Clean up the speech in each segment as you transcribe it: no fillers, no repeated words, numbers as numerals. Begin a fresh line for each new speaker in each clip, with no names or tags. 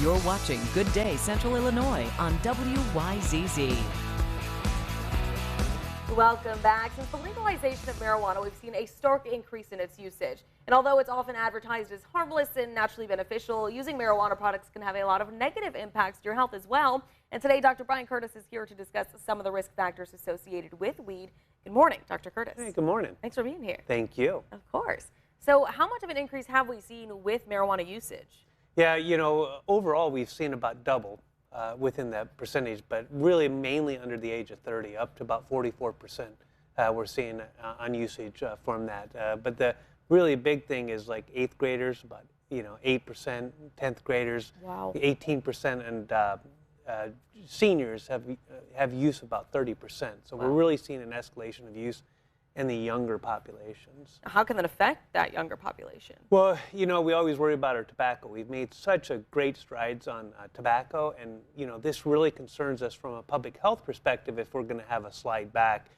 You're watching Good Day Central Illinois on WYZZ.
Welcome back. Since the legalization of marijuana, we've seen a stark increase in its usage. And although it's often advertised as harmless and naturally beneficial, using marijuana products can have a lot of negative impacts to your health as well. And today, Dr. Brian Curtis is here to discuss some of the risk factors associated with weed. Good morning, Dr. Curtis.
Hey, good morning.
Thanks for being here.
Thank you.
Of course. So how much of an increase have we seen with marijuana usage?
Yeah, overall, we've seen about double within that percentage, but really mainly under the age of 30, up to about 44% we're seeing on usage from that. But the really big thing is like 8th graders, about 8%, 10th graders,
Wow.
18%, and seniors have use about 30%. So
Wow.
we're really seeing an escalation of use in the younger populations.
How can that affect that younger population?
Well, we always worry about our tobacco. We've made such a great strides on tobacco, and this really concerns us from a public health perspective if we're going to have a slide back,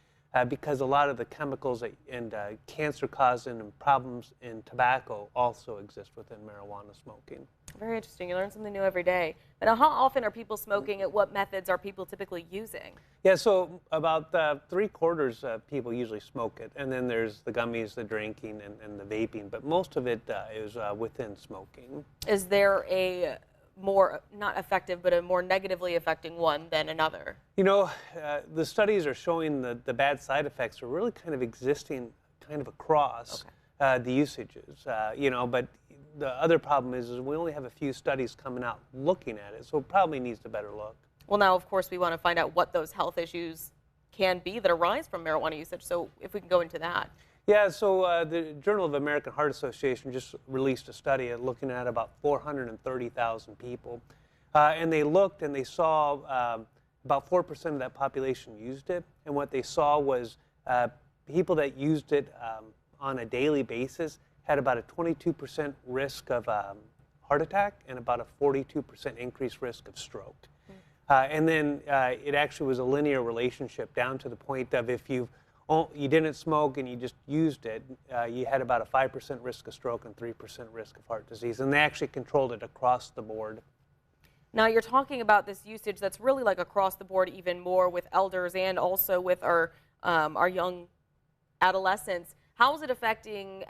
because a lot of the chemicals and cancer-causing problems in tobacco also exist within marijuana smoking.
Very interesting. You learn something new every day. But now, how often are people smoking? At what methods are people typically using?
Yeah, so about 3/4 of people usually smoke it, and then there's the gummies, the drinking, and the vaping, but most of it is within smoking.
Is there a more, not effective, but a more negatively affecting one than another?
The studies are showing the bad side effects are really kind of existing kind of across the usages, but the other problem is we only have a few studies coming out looking at it, so it probably needs a better look.
Well, now, of course, we want to find out what those health issues can be that arise from marijuana usage, so if we can go into that.
Yeah, so the Journal of American Heart Association just released a study looking at about 430,000 people, and they looked and they saw about 4% of that population used it, and what they saw was people that used it on a daily basis had about a 22% risk of heart attack and about a 42% increased risk of stroke. And then it actually was a linear relationship down to the point of if you didn't smoke and you just used it, you had about a 5% risk of stroke and 3% risk of heart disease. And they actually controlled it across the board.
Now, you're talking about this usage that's really like across the board, even more with elders and also with our young adolescents. How is it affecting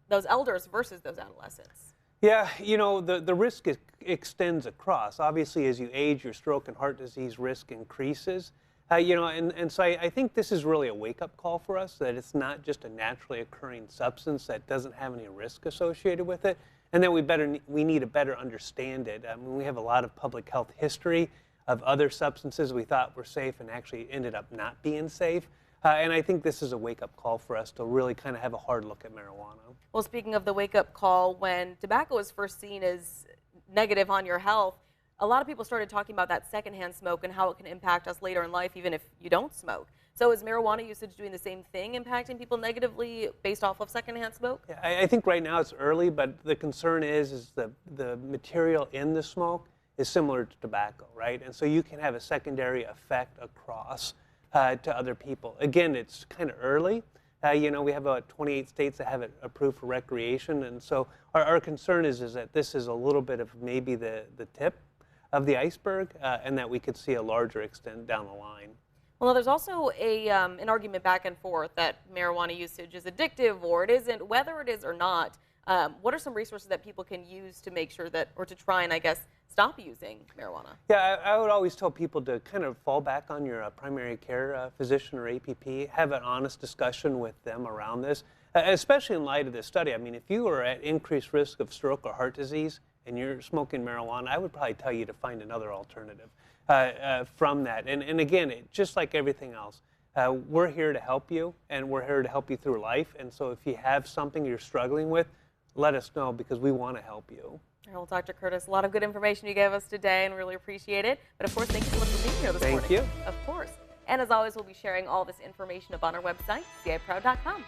those elders versus those adolescents?
Yeah, the risk extends across. Obviously, as you age, your stroke and heart disease risk increases. And so I think this is really a wake-up call for us, that it's not just a naturally occurring substance that doesn't have any risk associated with it, and that we need to better understand it. I mean, we have a lot of public health history of other substances we thought were safe and actually ended up not being safe. And I think this is a wake-up call for us to really kind of have a hard look at marijuana.
Well, speaking of the wake-up call, when tobacco was first seen as negative on your health, a lot of people started talking about that secondhand smoke and how it can impact us later in life, even if you don't smoke. So is marijuana usage doing the same thing, impacting people negatively based off of secondhand smoke?
Yeah, I think right now it's early, but the concern is the material in the smoke is similar to tobacco, right? And so you can have a secondary effect across to other people. Again, it's kind of early. We have about 28 states that have it approved for recreation, and so our concern is that this is a little bit of maybe the tip of the iceberg, and that we could see a larger extent down the line.
Well, there's also an argument back and forth that marijuana usage is addictive or it isn't, whether it is or not. What are some resources that people can use to make sure that, or to try and, I guess, stop using marijuana?
Yeah, I would always tell people to kind of fall back on your primary care physician or APP, have an honest discussion with them around this, especially in light of this study. I mean, if you are at increased risk of stroke or heart disease and you're smoking marijuana, I would probably tell you to find another alternative from that. And again, just like everything else, we're here to help you, and we're here to help you through life. And so if you have something you're struggling with, let us know, because we want to help you.
Well, Dr. Curtis, a lot of good information you gave us today and really appreciate it. But of course, thank you so much for being here this morning.
Thank you.
Of course. And as always, we'll be sharing all this information up on our website, ciproud.com.